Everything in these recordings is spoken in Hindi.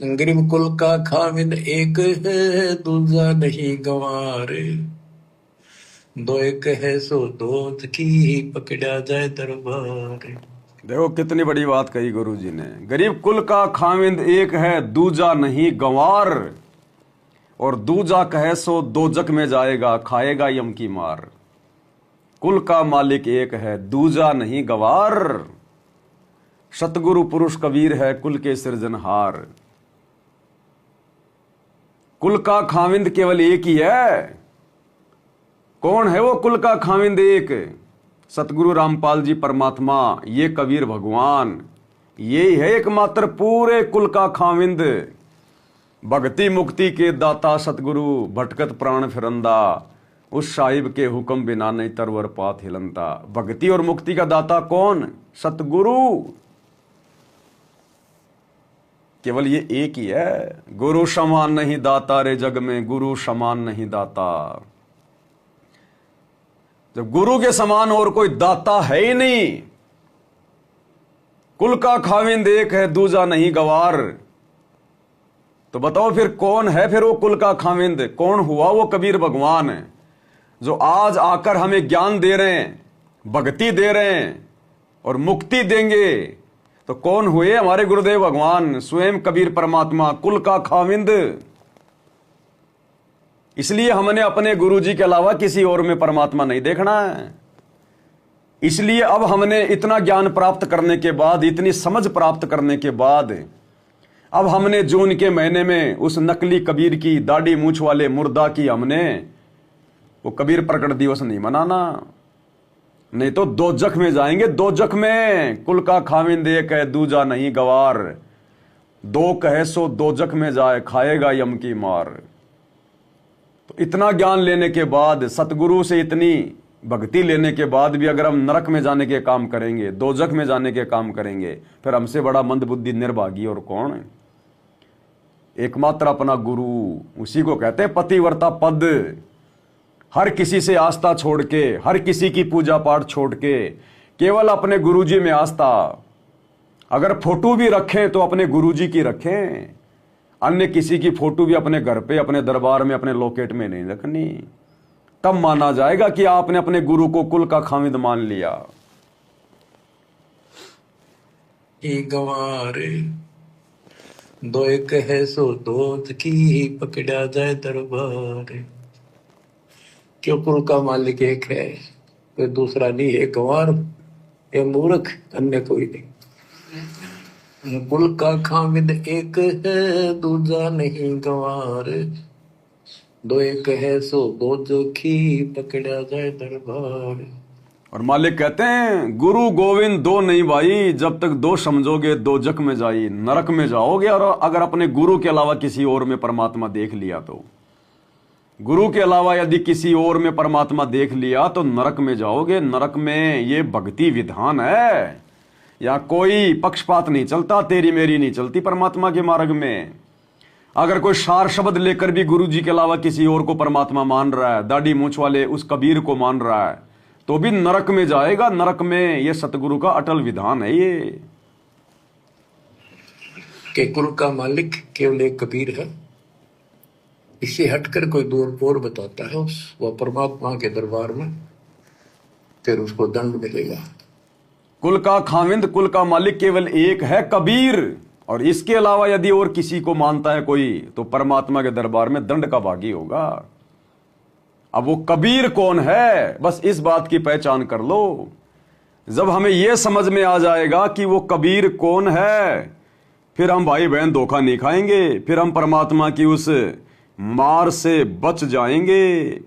गरीब कुल का खाविंद एक है, दूजा नहीं गंवार। दो एक है सो दोत की, पकड़ा जाए दरबार। देखो कितनी बड़ी बात कही गुरु जी ने। गरीब कुल का खाविंद एक है, दूजा नहीं गंवार। और दूजा कहे सो दोजक में जाएगा, खाएगा यम की मार। कुल का मालिक एक है, दूजा नहीं गंवार। सतगुरु पुरुष कबीर है, कुल के सृजनहार। कुल का खाविंद केवल एक ही है। कौन है वो कुल का खाविंद एक? सतगुरु रामपाल जी परमात्मा, ये कबीर भगवान, ये है एकमात्र पूरे कुल का खाविंद। भक्ति मुक्ति के दाता सतगुरु, भटकत प्राण फिरंदा, उस साहिब के हुक्म बिना नहीं तरवर पात हिलंता। भक्ति और मुक्ति का दाता कौन? सतगुरु। केवल ये एक ही है। गुरु समान नहीं दाता रे जग में, गुरु समान नहीं दाता। जब गुरु के समान और कोई दाता है ही नहीं। कुल का खाविंद एक है, दूजा नहीं गवार। तो बताओ फिर कौन है फिर वो कुल का खाविंद? कौन हुआ वो कबीर भगवान है जो आज आकर हमें ज्ञान दे रहे हैं, भक्ति दे रहे हैं और मुक्ति देंगे? तो कौन हुए? हमारे गुरुदेव भगवान स्वयं कबीर परमात्मा, कुल का खाविंद। इसलिए हमने अपने गुरु जी के अलावा किसी और में परमात्मा नहीं देखना है। इसलिए अब हमने इतना ज्ञान प्राप्त करने के बाद, इतनी समझ प्राप्त करने के बाद, अब हमने जून के महीने में उस नकली कबीर की, दाढ़ी मूछ वाले मुर्दा की, हमने वो कबीर प्रकट दिवस नहीं मनाना। नहीं तो दोजख में जाएंगे, दोजख में। कुल का खाविंद एक है, दूजा नहीं गवार। दो कहे सो दोजख में जाए, खाएगा यम की मार। तो इतना ज्ञान लेने के बाद, सतगुरु से इतनी भक्ति लेने के बाद भी अगर हम नरक में जाने के काम करेंगे, दोजख में जाने के काम करेंगे, फिर हमसे बड़ा मंदबुद्धि निर्भागी और कौन है? एकमात्र अपना गुरु। उसी को कहते हैं पतिव्रता पद। हर किसी से आस्था छोड़ के, हर किसी की पूजा पाठ छोड़ के, केवल अपने गुरुजी में आस्था। अगर फोटो भी रखें तो अपने गुरुजी की रखें। अन्य किसी की फोटो भी अपने घर पे, अपने दरबार में, अपने लॉकेट में नहीं रखनी। तब माना जाएगा कि आपने अपने गुरु को कुल का खामिद मान लिया। गंवार दो एक है सो दोत की, पकड़ा जाए दरबार। क्यों? कुल का मालिक एक है, कोई दूसरा नहीं है। गंवार ये मूर्ख, अन्य कोई नहीं। कुल का खामिद एक है, दूजा नहीं गंवार। दो एक है सो दो जोखी, पकड़ा जाए दरबार। और मालिक कहते हैं गुरु गोविंद दो नहीं भाई, जब तक दो समझोगे दो जख में जाई, नरक में जाओगे। और अगर अपने गुरु के अलावा किसी और में परमात्मा देख लिया तो, गुरु के अलावा यदि किसी और में परमात्मा देख लिया तो नरक में जाओगे। नरक में ये भक्ति विधान है, या कोई पक्षपात नहीं चलता, तेरी मेरी नहीं चलती परमात्मा के मार्ग में। अगर कोई सार शब्द लेकर भी गुरु जी के अलावा किसी और को परमात्मा मान रहा है, दाढ़ी मूछ वाले उस कबीर को मान रहा है, तो भी नरक में जाएगा। नरक में ये सतगुरु का अटल विधान है। ये के कुल का मालिक केवल एक कबीर है। इससे हटकर कोई दूर और बताता है उस वह परमात्मा के दरबार में, फिर उसको दंड मिलेगा। कुल का खाविंद, कुल का मालिक केवल एक है, कबीर। और इसके अलावा यदि और किसी को मानता है कोई, तो परमात्मा के दरबार में दंड का भागी होगा। अब वो कबीर कौन है, बस इस बात की पहचान कर लो। जब हमें यह समझ में आ जाएगा कि वो कबीर कौन है, फिर हम भाई बहन धोखा नहीं खाएंगे, फिर हम परमात्मा की उस मार से बच जाएंगे।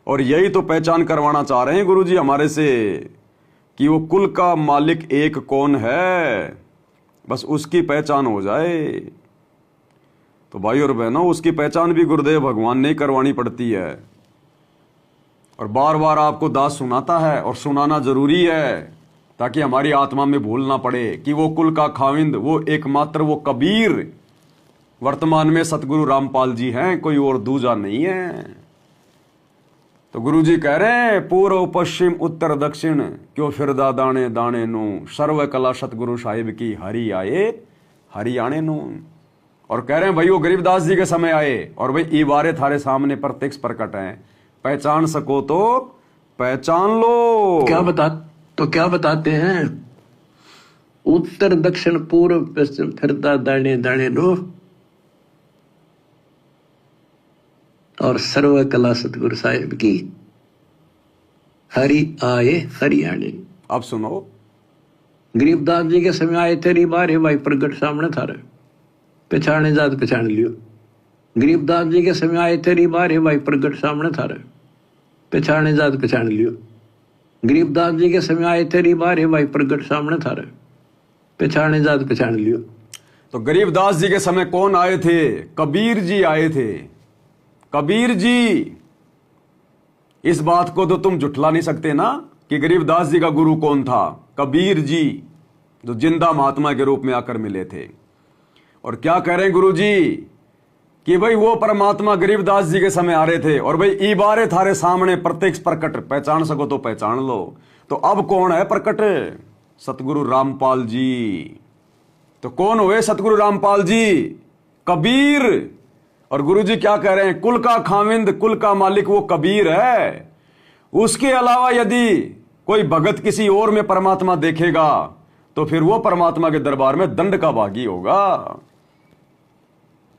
और यही तो पहचान करवाना चाह रहे हैं गुरु जी हमारे से, कि वो कुल का मालिक एक कौन है। बस उसकी पहचान हो जाए तो भाई और बहनों, उसकी पहचान भी गुरुदेव भगवान ने करवानी पड़ती है। और बार बार आपको दास सुनाता है, और सुनाना जरूरी है, ताकि हमारी आत्मा में भूल ना पड़े कि वो कुल का खाविंद, वो एकमात्र वो कबीर वर्तमान में सतगुरु रामपाल जी हैं, कोई और दूजा नहीं है। तो गुरु जी कह रहे हैं पूर्व पश्चिम उत्तर दक्षिण, क्यों फिरदा दाने दाने नू, सर्व कला सतगुरु साहिब की हरि आए हरियाणे नू। और कह रहे हैं भाई वो गरीबदास जी के समय आए और भाई ई बारे थारे सामने प्रत्यक्ष प्रकट हैं, पहचान सको तो पहचान लो। क्या बताते हैं? उत्तर दक्षिण पूर्व पश्चिम फिरता दाने दाने लो, और सर्व कला सतगुरु साहिब की, हरि आए हरियाणे। अब सुनो, गरीबदास जी के समय आए तेरी बारे भाई प्रगट सामने थारे, पहचाने जात पहचान लियो। गरीबदास जी के समय आए तेरी बारे भाई प्रगट सामने थारे, पहचाने जात पहचान लियो। गरीबदास जी के समय आए तेरी बारे भाई प्रगट सामने थारे, पहचाने जात पहचान लियो। तो गरीबदास जी के समय कौन आए थे? कबीर जी आए थे। कबीर जी, इस बात को तो तुम जुटला नहीं सकते ना कि गरीबदास जी का गुरु कौन था? कबीर जी, जो जिंदा महात्मा के रूप में आकर मिले थे। और क्या कह रहे हैं गुरु जी कि भाई वो परमात्मा गरीबदास जी के समय आ रहे थे और भाई ई बारे थारे सामने प्रत्यक्ष प्रकट, पहचान सको तो पहचान लो। तो अब कौन है प्रकट? सतगुरु रामपाल जी। तो कौन हुए सतगुरु रामपाल जी? कबीर। और गुरु जी क्या कह रहे हैं? कुल का खाविंद, कुल का मालिक वो कबीर है। उसके अलावा यदि कोई भगत किसी और में परमात्मा देखेगा तो फिर वो परमात्मा के दरबार में दंड का भागी होगा।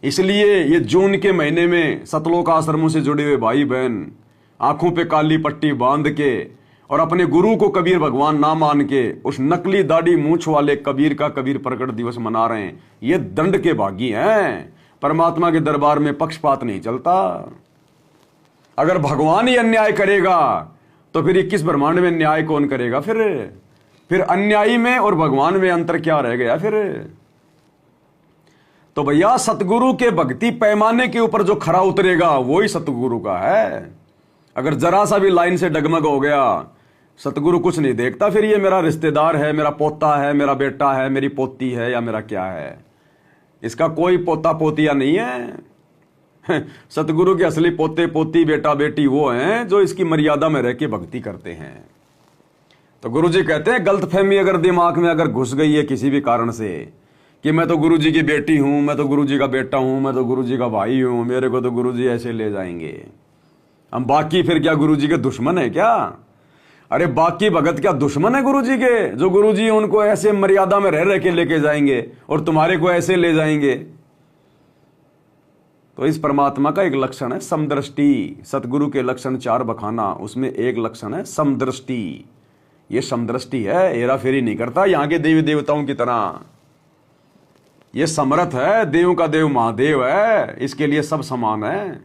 इसलिए ये जून के महीने में सतलोक आश्रमों से जुड़े हुए भाई बहन आंखों पे काली पट्टी बांध के और अपने गुरु को कबीर भगवान ना मान के उस नकली दाढ़ी मूंछ वाले कबीर का कबीर प्रकट दिवस मना रहे हैं, ये दंड के भागी हैं। परमात्मा के दरबार में पक्षपात नहीं चलता। अगर भगवान ही अन्याय करेगा तो फिर 21 ब्रह्मांड में न्याय कौन करेगा? फिर अन्यायी में और भगवान में अंतर क्या रह गया फिर? तो भैया सतगुरु के भक्ति पैमाने के ऊपर जो खरा उतरेगा वही सतगुरु का है। अगर जरा सा भी लाइन से डगमग हो गया, सतगुरु कुछ नहीं देखता, फिर ये मेरा रिश्तेदार है, मेरा पोता है, मेरा बेटा है, मेरी पोती है या मेरा क्या है, इसका कोई पोता पोतिया नहीं है। सतगुरु के असली पोते पोती बेटा बेटी वो हैं जो इसकी मर्यादा में रह के भक्ति करते हैं। तो गुरु जी कहते हैं गलतफहमी अगर दिमाग में अगर घुस गई है किसी भी कारण से कि मैं तो गुरु जी की बेटी हूं, मैं तो गुरु जी का बेटा हूं, मैं तो गुरु जी का भाई हूं, मेरे को तो गुरु जी ऐसे ले जाएंगे, हम बाकी फिर क्या गुरु जी के दुश्मन है क्या? अरे बाकी भगत क्या दुश्मन है गुरु जी के, जो गुरु जी उनको ऐसे मर्यादा में रह रह के लेके जाएंगे और तुम्हारे को ऐसे ले जाएंगे? तो इस परमात्मा का एक लक्षण है समदृष्टि। सतगुरु के लक्षण 4 बखाना, उसमें एक लक्षण है समदृष्टि। ये समदृष्टि है, हेरा फेरी नहीं करता यहाँ के देवी देवताओं की तरह। ये समर्थ है, देवों का देव महादेव है, इसके लिए सब समान है।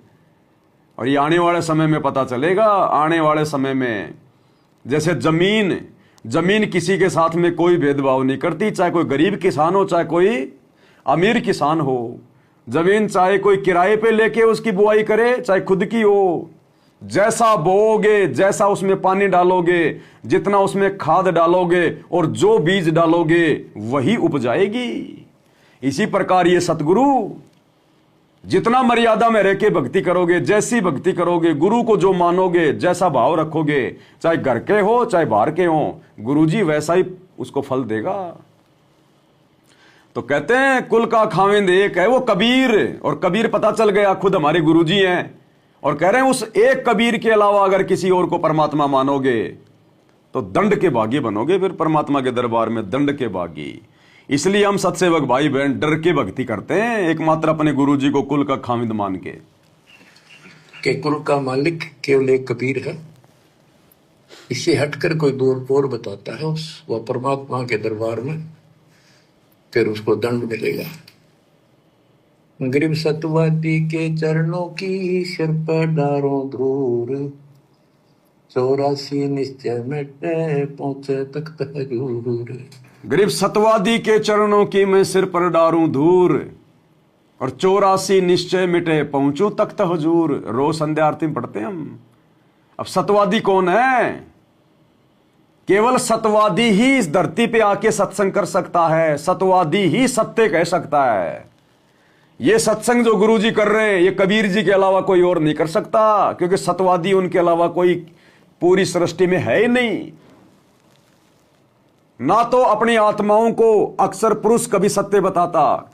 और ये आने वाले समय में पता चलेगा। आने वाले समय में जैसे जमीन किसी के साथ में कोई भेदभाव नहीं करती, चाहे कोई गरीब किसान हो चाहे कोई अमीर किसान हो। जमीन चाहे कोई किराए पे लेके उसकी बुआई करे चाहे खुद की हो, जैसा बोओगे, जैसा उसमें पानी डालोगे, जितना उसमें खाद डालोगे और जो बीज डालोगे वही उपजाएगी। इसी प्रकार ये सतगुरु, जितना मर्यादा में रह के भक्ति करोगे, जैसी भक्ति करोगे, गुरु को जो मानोगे, जैसा भाव रखोगे, चाहे घर के हो चाहे बाहर के हो, गुरु जी वैसा ही उसको फल देगा। तो कहते हैं कुल का खाविंद एक है वो कबीर, और कबीर पता चल गया खुद हमारे गुरु जी हैं। और कह रहे हैं उस एक कबीर के अलावा अगर किसी और को परमात्मा मानोगे तो दंड के भागी बनोगे, फिर परमात्मा के दरबार में दंड के भागी। इसलिए हम सत्सेवक भाई बहन डर के भक्ति करते हैं, एकमात्र अपने गुरु जी को कुल का खाविंद मान के। कि कुल का मालिक केवल एक कबीर है, इससे हटकर कोई दूर और बताता है उस वह परमात्मा के दरबार में, फिर उसको दंड मिलेगा। गरीब सतवादी के चरणों की सिर पर डारो धूर, 84 निश्चय मिटे पहुंचे तख्त हजूर। गरीब सतवादी के चरणों की मैं सिर पर डारूं धूर, और 84 निश्चय मिटे पहुंचूं तख्त हजूर। रोज संध्या आरती में पढ़ते हैं हम। अब सतवादी कौन है? केवल सतवादी ही इस धरती पे आके सत्संग कर सकता है, सतवादी ही सत्य कह सकता है। ये सत्संग जो गुरु जी कर रहे हैं ये कबीर जी के अलावा कोई और नहीं कर सकता, क्योंकि सतवादी उनके अलावा कोई पूरी सृष्टि में है ही नहीं। ना तो अपनी आत्माओं को अक्सर पुरुष कभी सत्य बताता,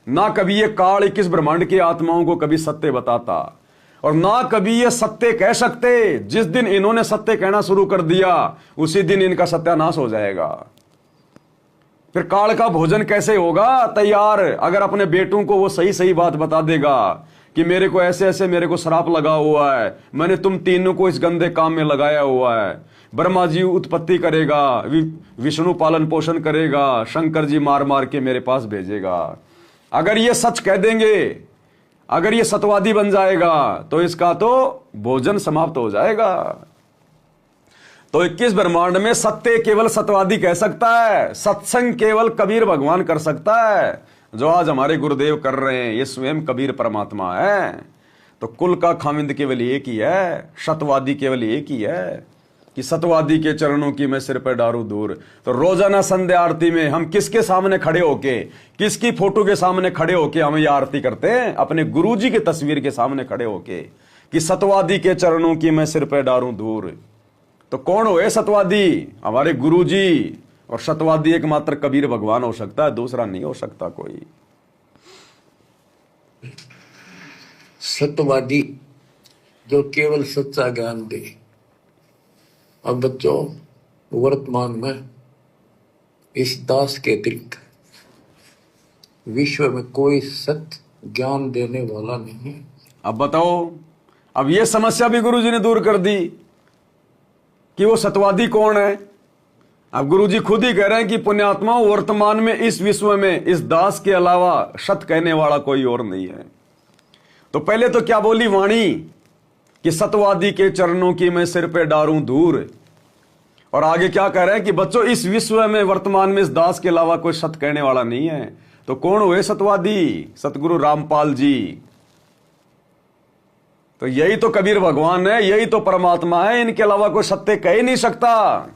ना कभी ये काल 21 ब्रह्मांड की आत्माओं को कभी सत्य बताता, और ना कभी ये सत्य कह सकते। जिस दिन इन्होंने सत्य कहना शुरू कर दिया उसी दिन इनका सत्यानाश हो जाएगा। फिर काल का भोजन कैसे होगा तैयार? अगर अपने बेटों को वो सही सही बात बता देगा कि मेरे को ऐसे ऐसे मेरे को श्राप लगा हुआ है, मैंने तुम तीनों को इस गंदे काम में लगाया हुआ है। ब्रह्मा जी उत्पत्ति करेगा, विष्णु पालन पोषण करेगा, शंकर जी मार मार के मेरे पास भेजेगा। अगर ये सच कह देंगे, अगर ये सत्यवादी बन जाएगा तो इसका तो भोजन समाप्त हो जाएगा। तो 21 ब्रह्मांड में सत्य केवल सत्यवादी कह सकता है, सत्संग केवल कबीर भगवान कर सकता है। जो आज हमारे गुरुदेव कर रहे हैं ये स्वयं कबीर परमात्मा है। तो कुल का खामिंद केवल एक ही है, सत्यवादी केवल एक ही है कि सत्यवादी के चरणों की मैं सिर पर डारूं दूर। तो रोजाना संध्या आरती में हम किसके सामने खड़े होके, किसकी फोटो के सामने खड़े होके हम ये आरती करते हैं? अपने गुरुजी की तस्वीर के सामने खड़े होके कि सत्यवादी के चरणों की मैं सिर पर डारूं दूर। तो कौन हुए सत्यवादी? हमारे गुरुजी। और सत्यवादी एकमात्र कबीर भगवान हो सकता है, दूसरा नहीं हो सकता कोई। सत्यवादी जो केवल सच्चा ज्ञान दे। अब बच्चों, वर्तमान में इस दास के अतिरिक्त विश्व में कोई सत्य ज्ञान देने वाला नहीं है। अब बताओ, अब ये समस्या भी गुरुजी ने दूर कर दी कि वो सत्यवादी कौन है। अब गुरुजी खुद ही कह रहे हैं कि पुण्यात्मा वर्तमान में इस विश्व में इस दास के अलावा सत्य कहने वाला कोई और नहीं है। तो पहले तो क्या बोली वाणी कि सत्यवादी के चरणों की मैं सिर पे डारूं दूर। और आगे क्या कह रहे हैं कि बच्चों इस विश्व में वर्तमान में इस दास के अलावा कोई सत्य कहने वाला नहीं है। तो कौन हुए सत्यवादी? सतगुरु रामपाल जी। तो यही तो कबीर भगवान है, यही तो परमात्मा है। इनके अलावा कोई सत्य कह ही नहीं सकता।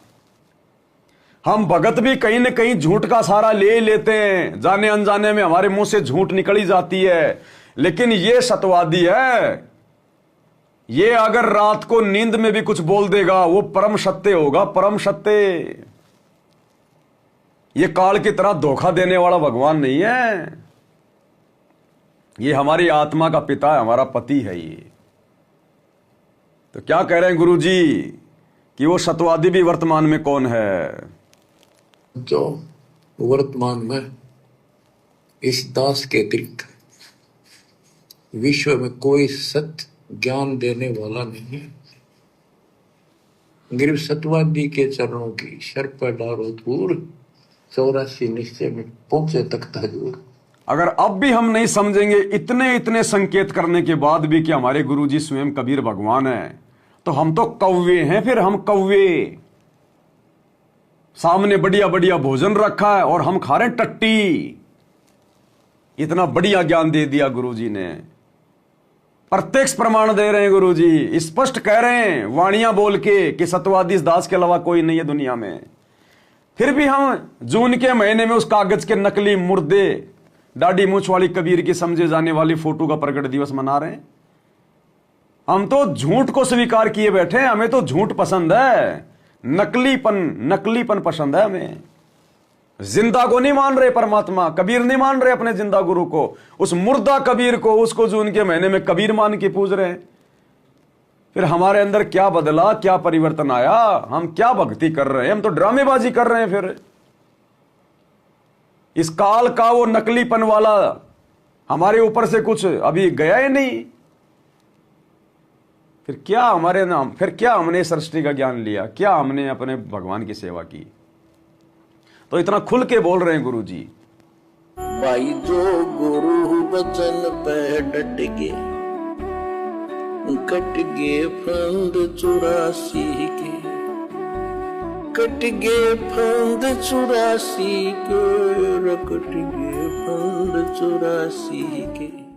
हम भगत भी कहीं न कहीं झूठ का सहारा ले ही लेते हैं, जाने अनजाने में हमारे मुंह से झूठ निकल ही जाती है। लेकिन ये सत्यवादी है, ये अगर रात को नींद में भी कुछ बोल देगा वो परम सत्य होगा, परम सत्य। ये काल की तरह धोखा देने वाला भगवान नहीं है। ये हमारी आत्मा का पिता है, हमारा पति है ये। तो क्या कह रहे हैं गुरुजी कि वो सत्यवादी भी वर्तमान में कौन है? जो वर्तमान में इस दास के अतिरिक्त विश्व में कोई सत्य ज्ञान देने वाला नहीं है। गिर सत्यवादी के चरणों की शर पर डारो दूर, 84 निश्चय में पहुंचे तख्ता दूर। अगर अब भी हम नहीं समझेंगे इतने इतने संकेत करने के बाद भी कि हमारे गुरुजी स्वयं कबीर भगवान है, तो हम तो कौवे हैं। फिर हम कौवे, सामने बढ़िया बढ़िया भोजन रखा है और हम खा रहे हैं टट्टी। इतना बढ़िया ज्ञान दे दिया गुरुजी ने, प्रत्यक्ष प्रमाण दे रहे हैं गुरुजी, स्पष्ट कह रहे हैं वाणियां बोल के कि सत्यवादी इस दास के अलावा कोई नहीं है दुनिया में। फिर भी हम जून के महीने में उस कागज के नकली मुर्दे दाढ़ी मूछ वाली कबीर की समझे जाने वाली फोटो का प्रकट दिवस मना रहे हैं। हम तो झूठ को स्वीकार किए बैठे हैं। हमें तो झूठ पसंद है, नकलीपन पसंद है हमें। जिंदा को नहीं मान रहे परमात्मा, कबीर नहीं मान रहे अपने जिंदा गुरु को। उस मुर्दा कबीर को, उसको जून के महीने में कबीर मान के पूज रहे हैं। फिर हमारे अंदर क्या बदला, क्या परिवर्तन आया? हम क्या भक्ति कर रहे हैं? हम तो ड्रामेबाजी कर रहे हैं। फिर इस काल का वो नकलीपन वाला हमारे ऊपर से कुछ अभी गया ही नहीं। फिर क्या हमारे नाम, फिर क्या हमने सृष्टि का ज्ञान लिया, क्या हमने अपने भगवान की सेवा की? तो इतना खुल के बोल रहे हैं गुरुजी। भाई जो गुरु वचन पे डट गए, कट गए फंद 84 के, कट गए फंद 84 के, कट गए फंद 84 के।